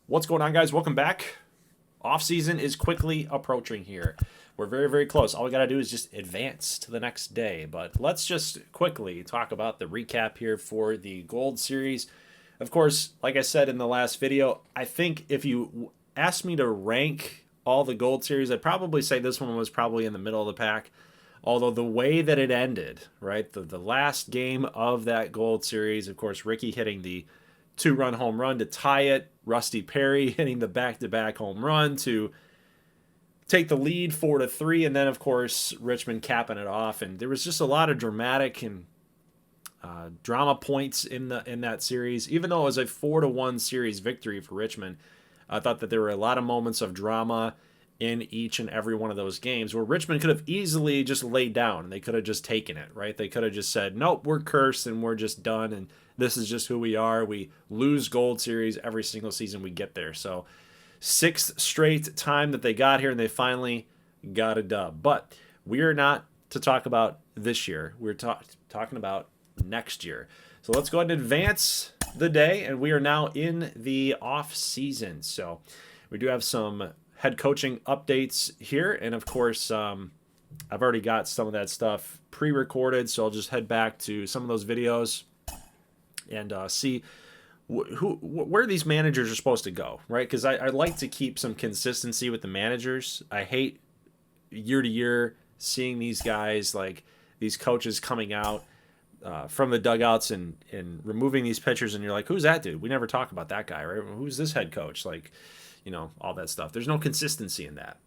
What's going on, guys? Welcome back. Off season is quickly approaching here. We're very, very close. All we got to do is just advance to the next day. But let's just quickly talk about the recap here for the Gold Series. Of course, like I said in the last video, I think if you asked me to rank all the Gold Series, I'd probably say this one was probably in the middle of the pack. Although the way that it ended, right, the last game of that Gold Series, of course, Ricky hitting the 2-run home run to tie it, Rusty Perry hitting the back-to-back home run to take the lead 4-3, and then, of course, Richmond capping it off. And there was just a lot of dramatic and drama points in that series. Even though it was a 4-1 series victory for Richmond, I thought that there were a lot of moments of drama in each and every one of those games where Richmond could have easily just laid down and they could have just taken it, right? They could have just said, nope, we're cursed and we're just done and this is just who we are. We lose Gold Series every single season we get there. So 6th straight time that they got here and they finally got a dub. But we are not to talk about this year. We're talking about next year. So let's go ahead and advance the day, and we are now in the off season. So we do have some head coaching updates here, and of course I've already got some of that stuff pre-recorded, so I'll just head back to some of those videos and see where these managers are supposed to go, right? Because I like to keep some consistency with the managers. I hate year to year seeing these guys, like these coaches coming out from the dugouts and removing these pitchers, and you're like, who's that dude? We never talk about that guy, right? Who's this head coach? Like, you know, all that stuff. There's no consistency in that.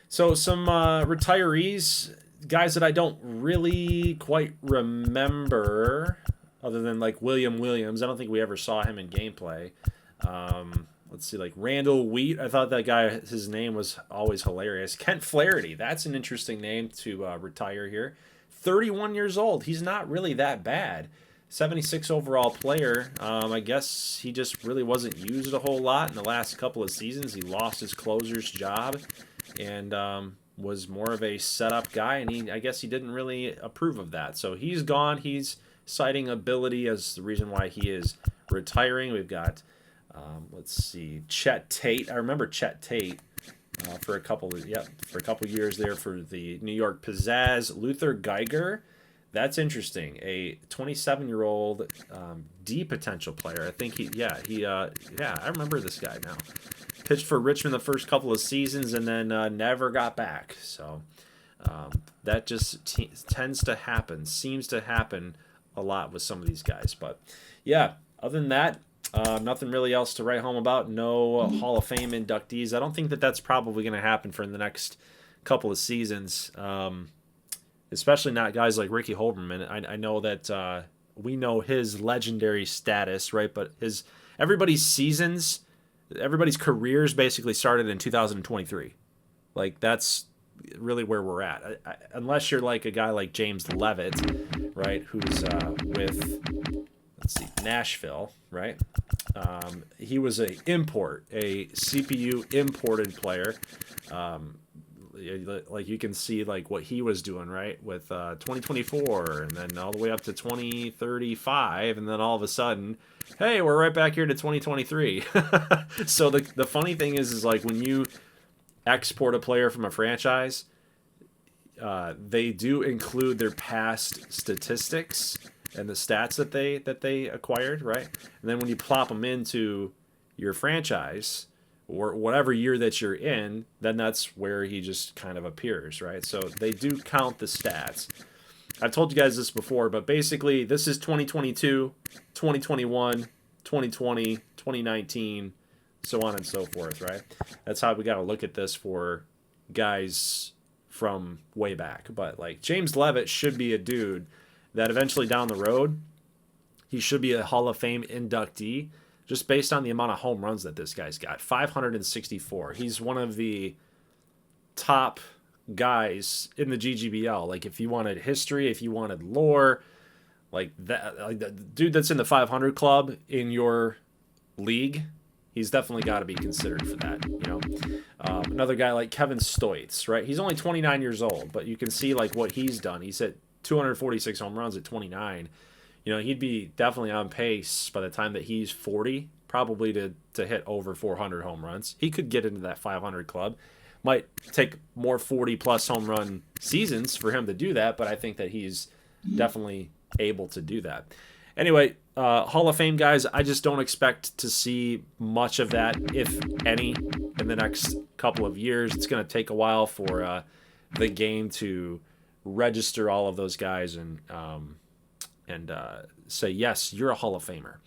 So some retirees, guys that I don't really quite remember, other than like William Williams. I don't think we ever saw him in gameplay. Let's see, like Randall Wheat. I thought that guy, his name was always hilarious. Kent Flaherty. That's an interesting name to retire here. 31 years old. He's not really that bad. 76 overall player. I guess he just really wasn't used a whole lot in the last couple of seasons. He lost his closer's job and was more of a setup guy, and I guess he didn't really approve of that. So he's gone. He's citing ability as the reason why he is retiring. We've got, let's see, Chet Tate. I remember Chet Tate for a couple of years there for the New York Pizzazz. Luther Geiger. That's interesting. A 27-year-old D potential player. I think I remember this guy now. Pitched for Richmond the first couple of seasons and then never got back. So that just tends to happen. Seems to happen a lot with some of these guys. But yeah, other than that, nothing really else to write home about. No Hall of Fame inductees. I don't think that that's probably going to happen for the next couple of seasons. Especially not guys like Ricky Holberman. I know that we know his legendary status, right? But everybody's careers basically started in 2023. Like, that's really where we're at. Unless you're like a guy like James Leavitt, right? Who's with, let's see, Nashville, right? He was a CPU imported player. Like you can see like what he was doing, right, with 2024 and then all the way up to 2035, and then all of a sudden, hey, we're right back here to 2023. So the funny thing is like when you export a player from a franchise, they do include their past statistics and the stats that they acquired, right? And then when you plop them into your franchise or whatever year that you're in, then that's where he just kind of appears, right? So they do count the stats. I've told you guys this before, but basically this is 2022, 2021, 2020, 2019, so on and so forth, right? That's how we got to look at this for guys from way back. But like James Leavitt should be a dude that eventually down the road, he should be a Hall of Fame inductee, just based on the amount of home runs that this guy's got. 564. He's one of the top guys in the GGBL. Like, if you wanted history, if you wanted lore, like that, like the dude that's in the 500 club in your league, he's definitely got to be considered for that, you know. Another guy like Kevin Stoitz, right? He's only 29 years old, but you can see like what he's done. He's hit 246 home runs at 29. You know, he'd be definitely on pace by the time that he's 40 probably to hit over 400 home runs. He could get into that 500 club. Might take more 40-plus home run seasons for him to do that, but I think that he's definitely able to do that. Anyway, Hall of Fame guys, I just don't expect to see much of that, if any, in the next couple of years. It's going to take a while for the game to register all of those guys and say, yes, you're a Hall of Famer.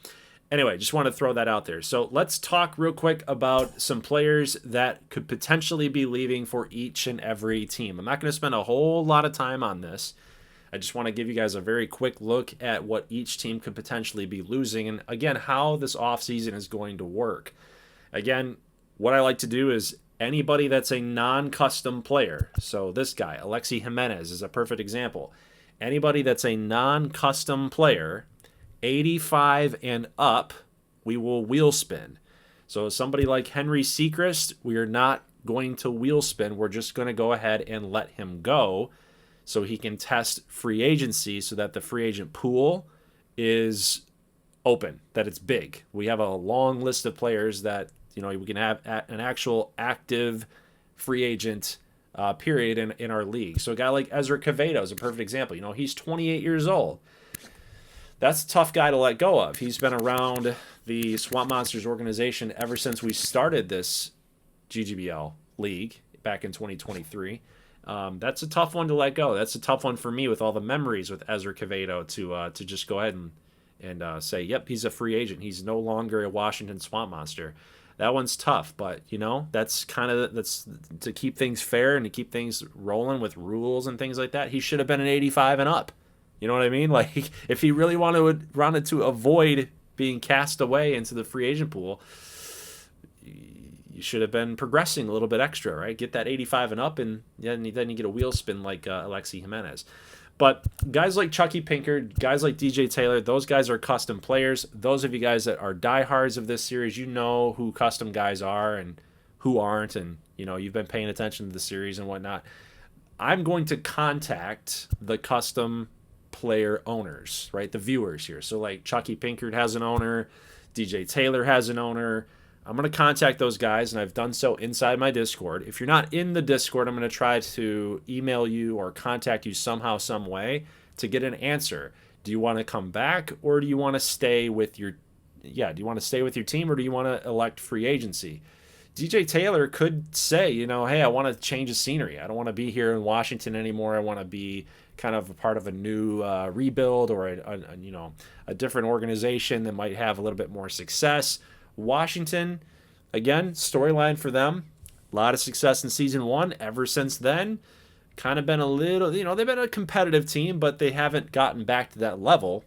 Anyway, just want to throw that out there. So let's talk real quick about some players that could potentially be leaving for each and every team. I'm not going to spend a whole lot of time on this. I just want to give you guys a very quick look at what each team could potentially be losing, and again, how this offseason is going to work. Again, what I like to do is anybody that's a non-custom player. So this guy, Alexi Jimenez, is a perfect example. Anybody that's a non-custom player, 85 and up, we will wheel spin. So somebody like Henry Sechrist, we are not going to wheel spin. We're just going to go ahead and let him go so he can test free agency, so that the free agent pool is open, that it's big. We have a long list of players that, you know, we can have an actual active free agent period in our league. So a guy like Ezra Cavado is a perfect example. You know, he's 28 years old. That's a tough guy to let go of. He's been around the Swamp Monsters organization ever since we started this GGBL league back in 2023. That's a tough one to let go. That's a tough one for me with all the memories with Ezra Cavado to just go ahead and say, yep, he's a free agent. He's no longer a Washington Swamp Monster. That one's tough, but you know, that's to keep things fair and to keep things rolling with rules and things like that. He should have been an 85 and up. You know what I mean? Like, if he really wanted to avoid being cast away into the free agent pool, you should have been progressing a little bit extra, right? Get that 85 and up, and then you get a wheel spin like Alexi Jimenez. But guys like Chucky Pinkard, guys like DJ Taylor, those guys are custom players. Those of you guys that are diehards of this series, you know who custom guys are and who aren't, and you know you've been paying attention to the series and whatnot. I'm going to contact the custom player owners, right? The viewers here. So like Chucky Pinkard has an owner, DJ Taylor has an owner. I'm going to contact those guys, and I've done so inside my Discord. If you're not in the Discord, I'm going to try to email you or contact you somehow, some way to get an answer. Do you want to come back, or do you want to stay with your do you want to stay with your team, or do you want to elect free agency? DJ Taylor could say, you know, hey, I want to change the scenery. I don't want to be here in Washington anymore. I want to be kind of a part of a new rebuild, or a different organization that might have a little bit more success. Washington, again, storyline for them. A lot of success in season one. Ever since then, kind of been a little, they've been a competitive team, but they haven't gotten back to that level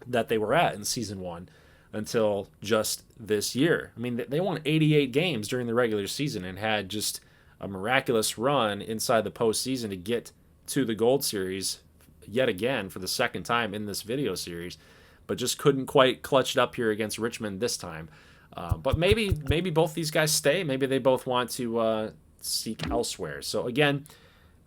that they were at in season one until just this year. I mean, they won 88 games during the regular season and had just a miraculous run inside the postseason to get to the Gold Series yet again for the second time in this video series, but just couldn't quite clutch it up here against Richmond this time. But maybe both these guys stay. Maybe they both want to seek elsewhere. So again,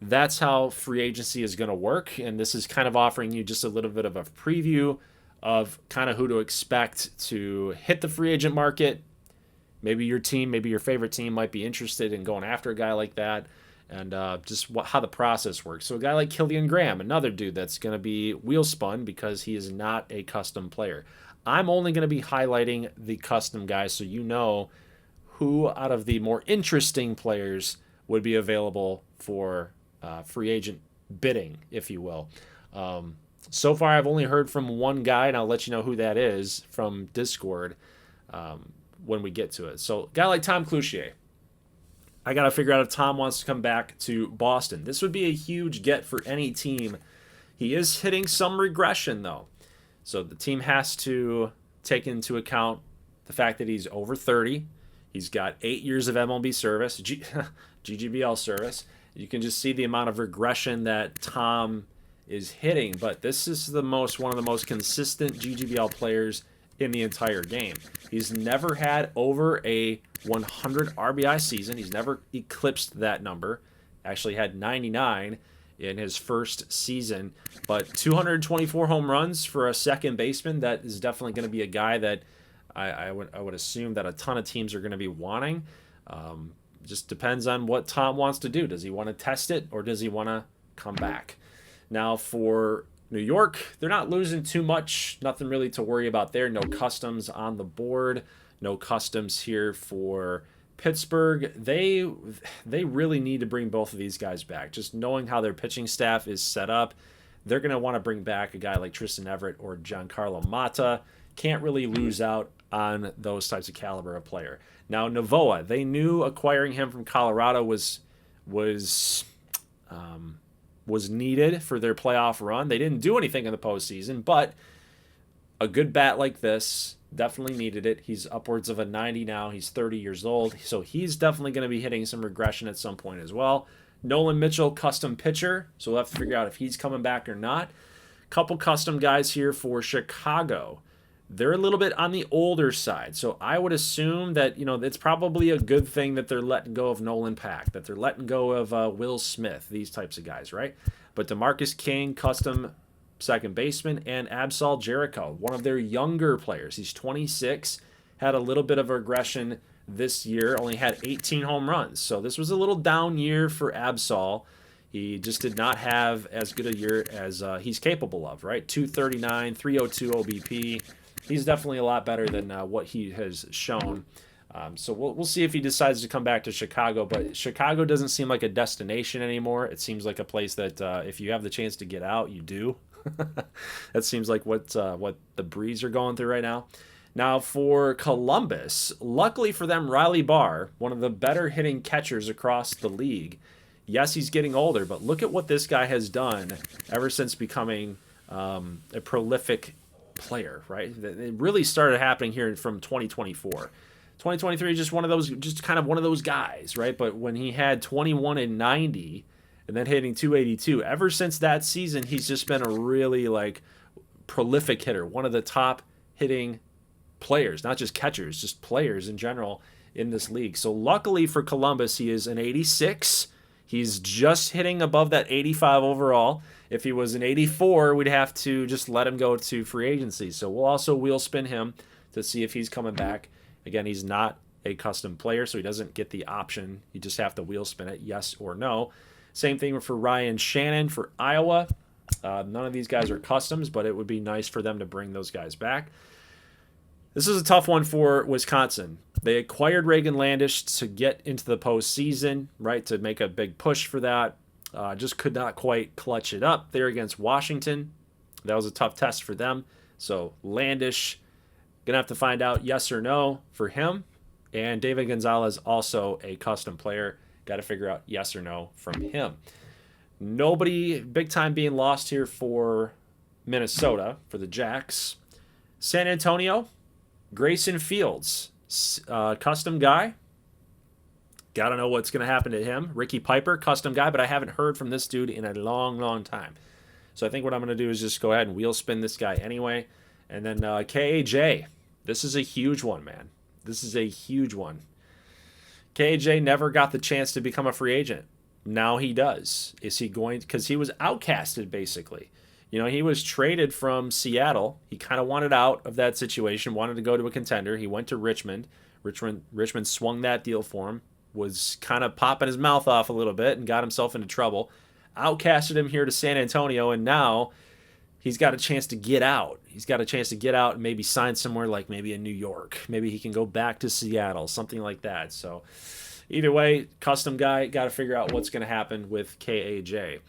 that's how free agency is going to work. And this is kind of offering you just a little bit of a preview of kind of who to expect to hit the free agent market. Maybe your team, maybe your favorite team might be interested in going after a guy like that, and just how the process works. So a guy like Killian Graham, another dude that's going to be wheel spun because he is not a custom player. I'm only going to be highlighting the custom guys so you know who out of the more interesting players would be available for free agent bidding, if you will. So far, I've only heard from one guy, and I'll let you know who that is from Discord when we get to it. So a guy like Tom Cloutier. I got to figure out if Tom wants to come back to Boston. This would be a huge get for any team. He is hitting some regression, though. So the team has to take into account the fact that he's over 30. He's got 8 years of MLB service, GGBL service. You can just see the amount of regression that Tom is hitting. But this is one of the most consistent GGBL players in the entire game. He's never had over a 100 RBI season. He's never eclipsed that number. Actually had 99 in his first season, but 224 home runs for a second baseman. That is definitely going to be a guy that I would assume that a ton of teams are going to be wanting. Just depends on what Tom wants to do. Does he want to test it, or does he want to come back? Now for New York, they're not losing too much. Nothing really to worry about there. No customs on the board. No customs here for Pittsburgh. They really need to bring both of these guys back. Just knowing how their pitching staff is set up, they're going to want to bring back a guy like Tristan Everett or Giancarlo Mata. Can't really lose out on those types of caliber of player. Now Novoa, they knew acquiring him from Colorado was needed for their playoff run. They didn't do anything in the postseason, but a good bat like this definitely needed it. He's upwards of a 90 now. He's 30 years old, so he's definitely going to be hitting some regression at some point as well. Nolan Mitchell, custom pitcher, so we'll have to figure out if he's coming back or not. Couple custom guys here for Chicago. They're a little bit on the older side, so I would assume that, it's probably a good thing that they're letting go of Nolan Pack, that they're letting go of Will Smith, these types of guys, right? But DeMarcus King, custom second baseman, and Absol Jericho, one of their younger players. He's 26, had a little bit of regression this year, only had 18 home runs. So this was a little down year for Absol. He just did not have as good a year as he's capable of, right? 239, 302 OBP. He's definitely a lot better than what he has shown. So we'll see if he decides to come back to Chicago. But Chicago doesn't seem like a destination anymore. It seems like a place that if you have the chance to get out, you do. That seems like what the Breeze are going through right now. Now for Columbus, luckily for them, Riley Barr, one of the better hitting catchers across the league. Yes, he's getting older, but look at what this guy has done ever since becoming a prolific player, right? It really started happening here from 2024. 2023 is just kind of one of those guys, right? But when he had 21 and 90 and then hitting 282, ever since that season, he's just been a really prolific hitter, one of the top hitting players, not just catchers, just players in general in this league. So luckily for Columbus, he is an 86. He's just hitting above that 85 overall. If he was an 84, we'd have to just let him go to free agency. So we'll also wheel spin him to see if he's coming back. Again, he's not a custom player, so he doesn't get the option. You just have to wheel spin it, yes or no. Same thing for Ryan Shannon for Iowa. None of these guys are customs, but it would be nice for them to bring those guys back. This is a tough one for Wisconsin. They acquired Reagan Landish to get into the postseason, right, to make a big push for that. Just could not quite clutch it up there against Washington. That was a tough test for them. So Landish, going to have to find out yes or no for him. And David Gonzalez, also a custom player. Got to figure out yes or no from him. Nobody big time being lost here for Minnesota, for the Jacks. San Antonio, Grayson Fields, custom guy. Got to know what's going to happen to him. Ricky Piper, custom guy, but I haven't heard from this dude in a long, long time. So I think what I'm going to do is just go ahead and wheel spin this guy anyway. And then KAJ. This is a huge one, man. This is a huge one. KAJ never got the chance to become a free agent. Now he does. Is he going? Because he was outcasted, basically. He was traded from Seattle. He kind of wanted out of that situation, wanted to go to a contender. He went to Richmond. Richmond swung that deal for him, was kind of popping his mouth off a little bit and got himself into trouble. Outcasted him here to San Antonio, and now he's got a chance to get out. He's got a chance to get out and maybe sign somewhere like maybe in New York. Maybe he can go back to Seattle, something like that. So either way, custom guy, got to figure out what's going to happen with KAJ.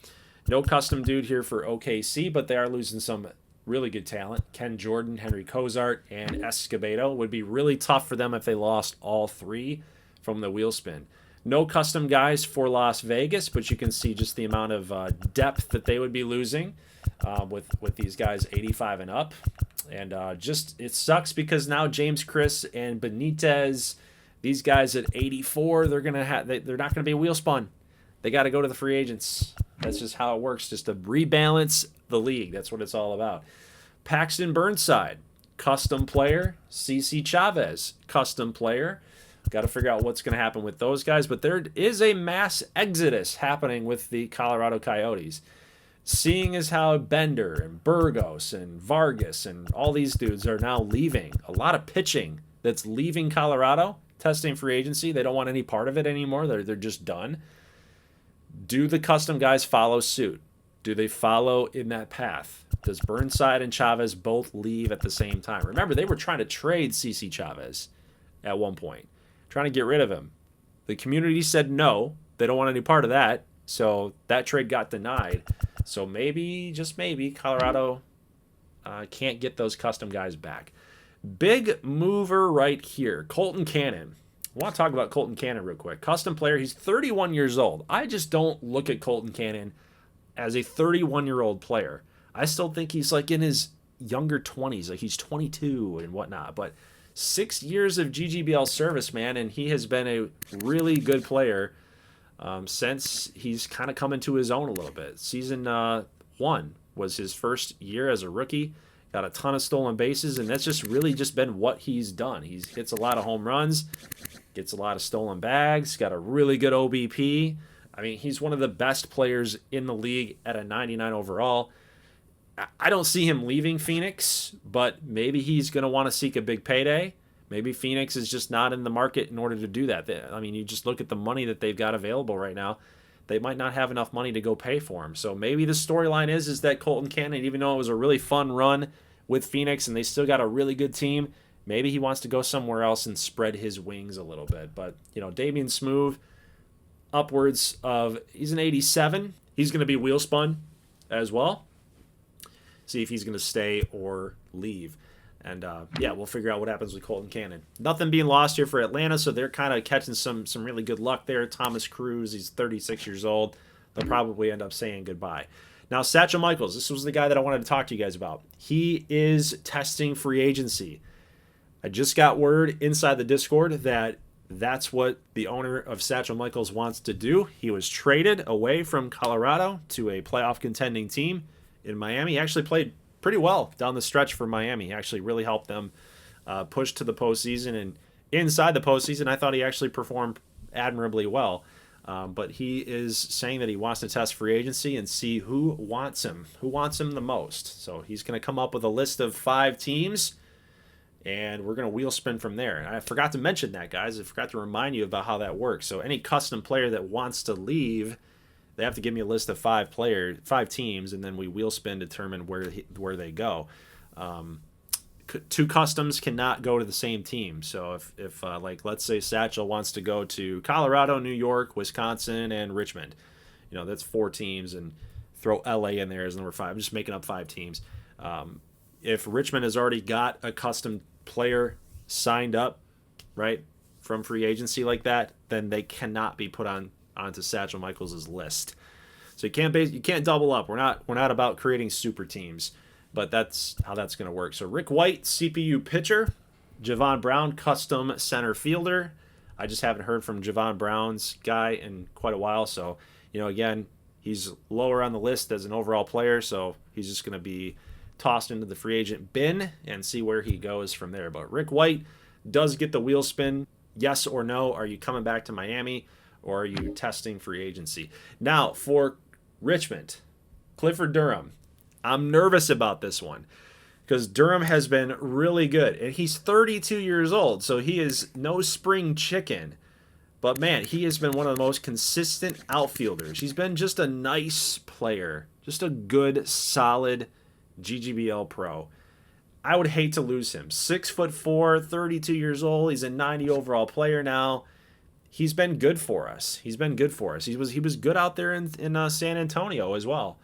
No custom dude here for OKC, but they are losing some really good talent. Ken Jordan, Henry Cozart, and Escobedo. Would be really tough for them if they lost all three from the wheel spin. No custom guys for Las Vegas, but you can see just the amount of depth that they would be losing with these guys 85 and up. And just it sucks because now James Chris and Benitez, these guys at 84, they're not gonna be wheel spun. They got to go to the free agents. That's just how it works, just to rebalance the league. That's what it's all about. Paxton Burnside, custom player. CC Chavez, custom player. Got to figure out what's going to happen with those guys. But there is a mass exodus happening with the Colorado Coyotes. seeing as how Bender and Burgos and Vargas and all these dudes are now leaving, a lot of pitching that's leaving Colorado, testing free agency. They don't want any part of it anymore. They're just done. Do the custom guys follow suit? Do they follow in that path? Does Burnside and Chavez both leave at the same time? Remember, they were trying to trade CC Chavez at one point, trying to get rid of him. The community said no. They don't want any part of that. So that trade got denied. So maybe, just maybe, Colorado can't get those custom guys back. Big mover right here, Colton Cannon. I want to talk about Colton Cannon real quick. Custom player, he's 31 years old. I just don't look at Colton Cannon as a 31-year-old player. I still think he's like in his younger 20s, like he's 22 and whatnot. But 6 years of GGBL service, man, and he has been a really good player since he's kind of come into his own a little bit. Season 1 was his first year as a rookie. Got a ton of stolen bases, and that's just really just been what he's done. He hits a lot of home runs, gets a lot of stolen bags, got a really good OBP. I mean, he's one of the best players in the league at a 99 overall. I don't see him leaving Phoenix, but maybe he's going to want to seek a big payday. Maybe Phoenix is just not in the market in order to do that. I mean, you just look at the money that they've got available right now. They might not have enough money to go pay for him. So maybe the storyline is that Colton Cannon, even though it was a really fun run with Phoenix and they still got a really good team, maybe he wants to go somewhere else and spread his wings a little bit. But, you know, Damian Smoove, upwards of, he's an 87. He's going to be wheel spun as well. See if he's going to stay or leave. And, yeah, we'll figure out what happens with Colton Cannon. Nothing being lost here for Atlanta, so they're kind of catching some really good luck there. Thomas Cruz, he's 36 years old. They'll probably end up saying goodbye. Now, Satchel Michaels, this was the guy that I wanted to talk to you guys about. He is testing free agency. I just got word inside the Discord that that's what the owner of Satchel Michaels wants to do. He was traded away from Colorado to a playoff contending team in Miami. He actually played pretty well down the stretch for Miami. He actually really helped them push to the postseason. And inside the postseason, I thought he actually performed admirably well. But he is saying that he wants to test free agency and see who wants him the most. So he's going to come up with a list of 5 teams, and we're going to wheel spin from there. And I forgot to mention that, guys. I forgot to remind you about how that works. So any custom player that wants to leave, they have to give me a list of 5 teams, and then we wheel spin to determine where they go. 2 customs cannot go to the same team. So if like, let's say Satchel wants to go to Colorado, New York, Wisconsin, and Richmond, you know, that's 4 teams, and throw LA in there as number 5. I'm just making up 5 teams. If Richmond has already got a custom player signed up, right, from free agency like that, then they cannot be put onto Satchel Michaels' list. So you can't double up. We're not about creating super teams. But that's how that's going to work. So Rick White, CPU pitcher. Javon Brown, custom center fielder. I just haven't heard from Javon Brown's guy in quite a while. So, you know, again, he's lower on the list as an overall player. So he's just going to be tossed into the free agent bin and see where he goes from there. But Rick White does get the wheel spin. Yes or no? Are you coming back to Miami, or are you testing free agency? Now, for Richmond, Clifford Durham. I'm nervous about this one because Durham has been really good, and he's 32 years old, so he is no spring chicken. But, man, he has been one of the most consistent outfielders. He's been just a nice player, just a good, solid GGBL pro. I would hate to lose him. 6'4", 32 years old. He's a 90 overall player now. He's been good for us. He was good out there in San Antonio as well.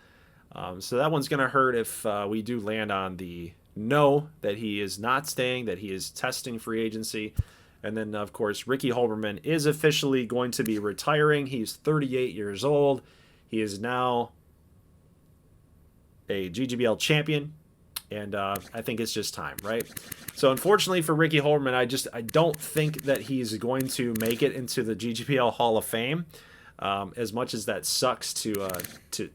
So that one's going to hurt if we do land on the no, that he is not staying, that he is testing free agency. And then, of course, Ricky Holberman is officially going to be retiring. He's 38 years old. He is now a GGBL champion, and I think it's just time, right? So, unfortunately for Ricky Holberman, I don't think that he's going to make it into the GGBL Hall of Fame. As much as that sucks to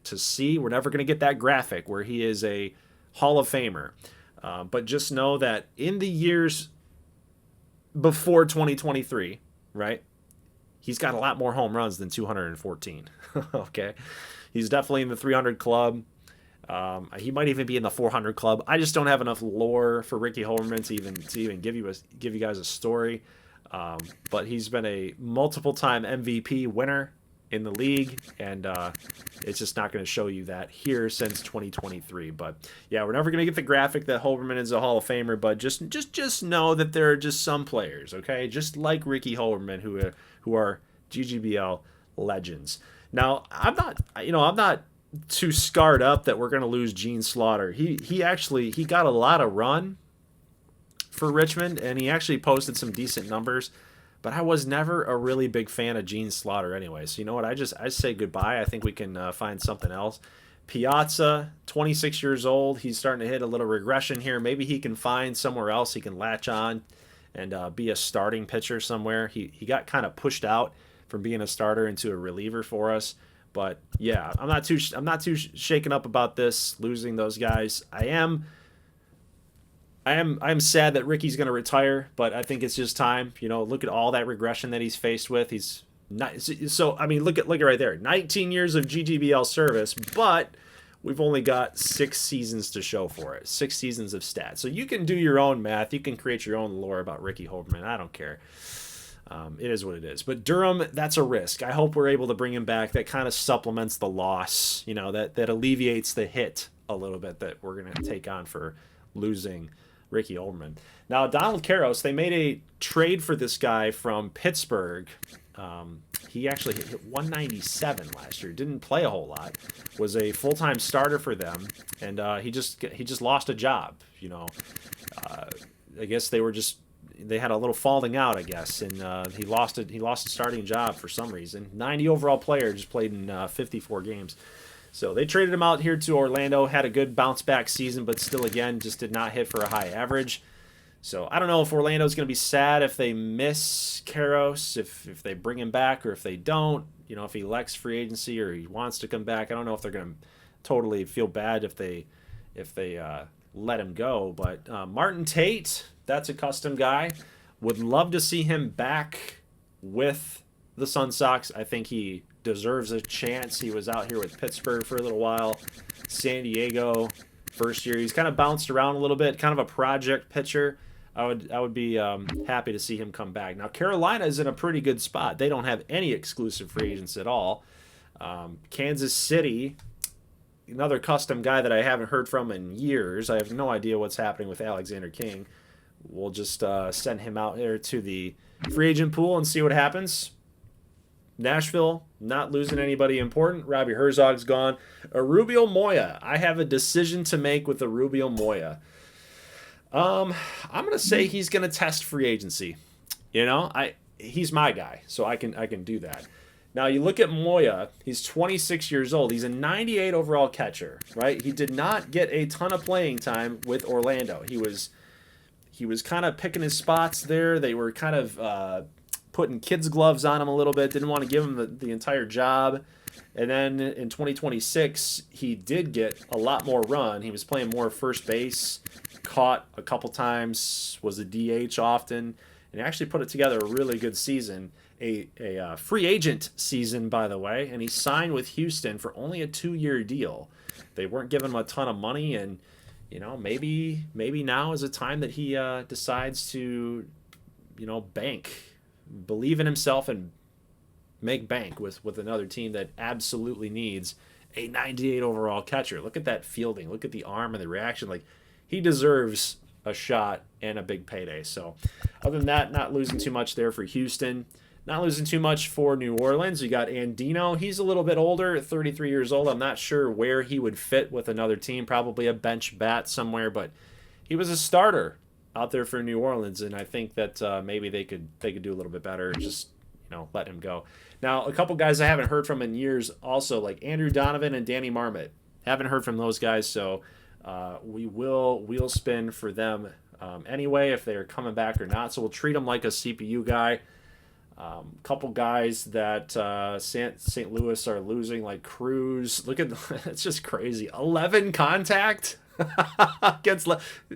see, we're never going to get that graphic where he is a Hall of Famer. But just know that in the years before 2023, right, he's got a lot more home runs than 214. Okay, he's definitely in the 300 club. He might even be in the 400 club. I just don't have enough lore for Ricky Holberman to even give you guys a story. But he's been a multiple-time MVP winner in the league, and it's just not going to show you that here since 2023. But yeah, we're never going to get the graphic that Holberman is a Hall of Famer, but just know that there are just some players, okay, just like Ricky Holberman, who are GGBL legends. Now, I'm not too scarred up that we're going to lose Gene Slaughter. He got a lot of run for Richmond, and he actually posted some decent numbers. But I was never a really big fan of Gene Slaughter anyway. So you know what? I say goodbye. I think we can find something else. Piazza, 26 years old. He's starting to hit a little regression here. Maybe he can find somewhere else he can latch on and be a starting pitcher somewhere. He got kind of pushed out from being a starter into a reliever for us. But yeah, I'm not too shaken up about this, losing those guys. I am sad that Ricky's going to retire, but I think it's just time. Look at all that regression that he's faced with. He's not so. I mean, look at right there. 19 years of GGBL service, but we've only got 6 seasons to show for it. 6 seasons of stats. So you can do your own math. You can create your own lore about Ricky Holberman. I don't care. It is what it is. But Durham, that's a risk. I hope we're able to bring him back. That kind of supplements the loss. That alleviates the hit a little bit that we're going to take on for losing Ricky Holberman. Now, Donald Caros, they made a trade for this guy from Pittsburgh. He actually hit 197 last year. Didn't play a whole lot. Was a full-time starter for them, and he just lost a job. I guess they had a little falling out, I guess, and he lost a starting job for some reason. 90 overall player, just played in 54 games. So they traded him out here to Orlando, had a good bounce-back season, but still, again, just did not hit for a high average. So I don't know if Orlando's going to be sad if they miss Caros, if they bring him back, or if they don't. If he elects free agency or he wants to come back. I don't know if they're going to totally feel bad if they let him go. But Martin Tate, that's a custom guy. Would love to see him back with the Sun Sox. I think he deserves a chance. He was out here with Pittsburgh for a little while. San Diego, first year. He's kind of bounced around a little bit, kind of a project pitcher. I would be happy to see him come back. Now, Carolina is in a pretty good spot. They don't have any exclusive free agents at all. Kansas City, another custom guy that I haven't heard from in years. I have no idea what's happening with Alexander King. We'll just send him out there to the free agent pool and see what happens. Nashville, not losing anybody important. Robbie Herzog's gone. Rubio Moya. I have a decision to make with Rubio Moya. I'm going to say he's going to test free agency. He's my guy, so I can do that. Now, you look at Moya. He's 26 years old. He's a 98 overall catcher, right? He did not get a ton of playing time with Orlando. He was kind of picking his spots there. They were kind of putting kids' gloves on him a little bit, didn't want to give him the entire job. And then in 2026, he did get a lot more run. He was playing more first base, caught a couple times, was a DH often, and actually put it together a really good season. A free agent season, by the way, and he signed with Houston for only a 2-year deal. They weren't giving him a ton of money, and maybe now is a time that he decides to bank. Believe in himself and make bank with another team that absolutely needs a 98 overall catcher. Look at that fielding. Look at the arm and the reaction. Like, he deserves a shot and a big payday. So other than that, not losing too much there for Houston. Not losing too much for New Orleans. You got Andino. He's a little bit older, 33 years old. I'm not sure where he would fit with another team. Probably a bench bat somewhere, but he was a starter out there for New Orleans, and I think that maybe they could do a little bit better. Just let him go. Now, a couple guys I haven't heard from in years, also like Andrew Donovan and Danny Marmot. Haven't heard from those guys, so we will wheel spin for them anyway if they're coming back or not. So we'll treat them like a CPU guy. Couple guys that St. Louis are losing, like Cruz. Look at it's just crazy. 11 contact. Against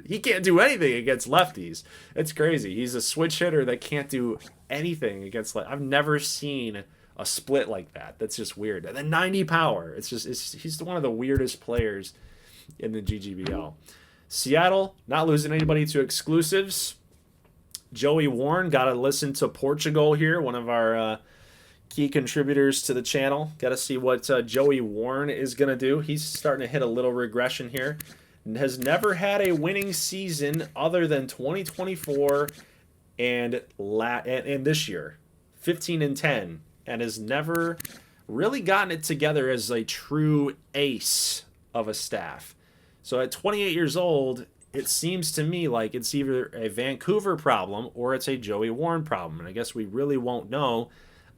he can't do anything against lefties. It's crazy. He's a switch hitter that can't do anything against I've never seen a split like that. That's just weird. And then 90 power. He's one of the weirdest players in the GGBL. Seattle, not losing anybody to exclusives. Joey Warren, got to listen to Portugal here, one of our key contributors to the channel. Got to see what Joey Warren is going to do. He's starting to hit a little regression here. Has never had a winning season other than 2024 and this year, 15-10, and has never really gotten it together as a true ace of a staff. So at 28 years old, it seems to me like it's either a Vancouver problem or it's a Joey Warren problem. And I guess we really won't know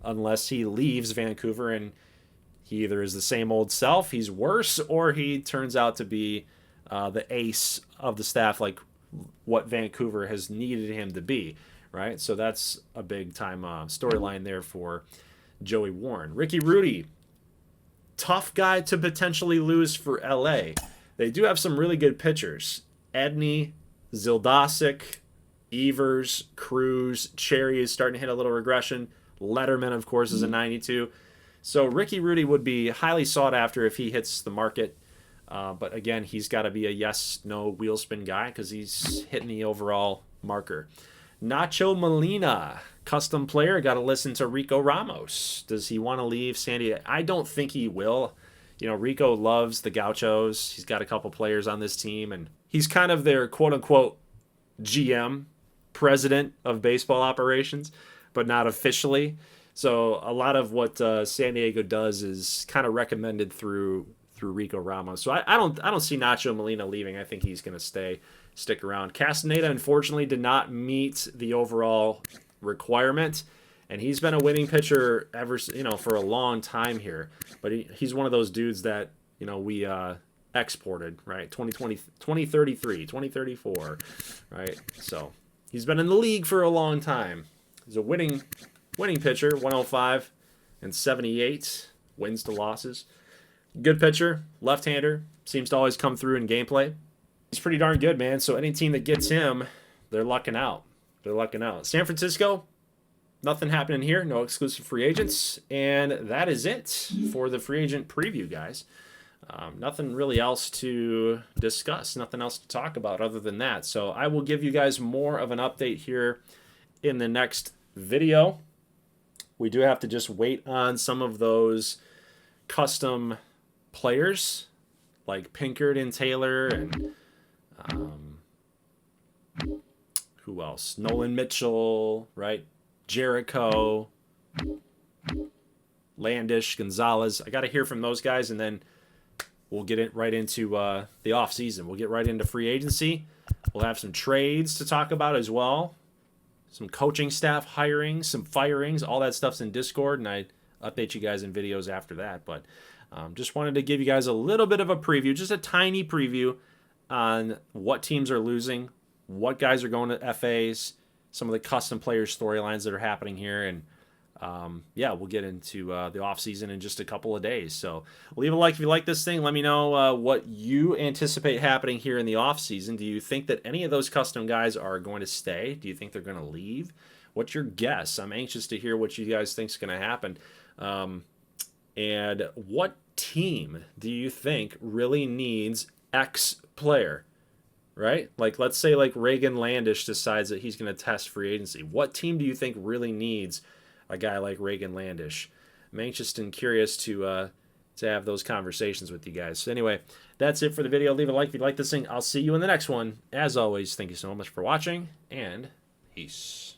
unless he leaves Vancouver and he either is the same old self, he's worse, or he turns out to be the ace of the staff, like what Vancouver has needed him to be, right? So that's a big time storyline there for Joey Warren. Ricky Rudy, tough guy to potentially lose for LA. They do have some really good pitchers. Edney, Zildasic, Evers, Cruz, Cherry is starting to hit a little regression. Lederman, of course, is a 92. So Ricky Rudy would be highly sought after if he hits the market. But again, he's got to be a yes-no wheel spin guy because he's hitting the overall marker. Nacho Molina, custom player, got to listen to Rico Ramos. Does he want to leave San Diego? I don't think he will. You know, Rico loves the Gauchos. He's got a couple players on this team, and he's kind of their quote-unquote GM, president of baseball operations, but not officially. So a lot of what San Diego does is kind of recommended through Rico Ramos. So I don't see Nacho Molina leaving. I think he's going to stick around. Castaneda, unfortunately, did not meet the overall requirement, and he's been a winning pitcher for a long time here. But he's one of those dudes that we exported, right? 2020, 2033, 2034, right? So he's been in the league for a long time. He's a winning pitcher, 105 and 78 wins to losses. Good pitcher, left-hander, seems to always come through in gameplay. He's pretty darn good, man. So any team that gets him, they're lucking out. San Francisco, nothing happening here. No exclusive free agents. And that is it for the free agent preview, guys. Nothing really else to discuss. Nothing else to talk about other than that. So I will give you guys more of an update here in the next video. We do have to just wait on some of those custom players like Pinkard and Taylor and who else? Nolan Mitchell, right? Jericho, Landish, Gonzalez. I got to hear from those guys, and then we'll get it right into the off season. We'll get right into free agency. We'll have some trades to talk about as well. Some coaching staff hiring, some firings, all that stuff's in Discord, and I update you guys in videos after that. But just wanted to give you guys a little bit of a preview, just a tiny preview on what teams are losing, what guys are going to FAs, some of the custom player storylines that are happening here, and we'll get into the offseason in just a couple of days. So leave a like if you like this thing. Let me know what you anticipate happening here in the offseason. Do you think that any of those custom guys are going to stay? Do you think they're going to leave? What's your guess? I'm anxious to hear what you guys think is going to happen. And what team do you think really needs X player? Right? Like, let's say like Reagan Landish decides that he's going to test free agency. What team do you think really needs a guy like Reagan Landish? I'm anxious and curious to have those conversations with you guys. So anyway, that's it for the video. Leave a like if you like this thing. I'll see you in the next one. As always, thank you so much for watching, and peace.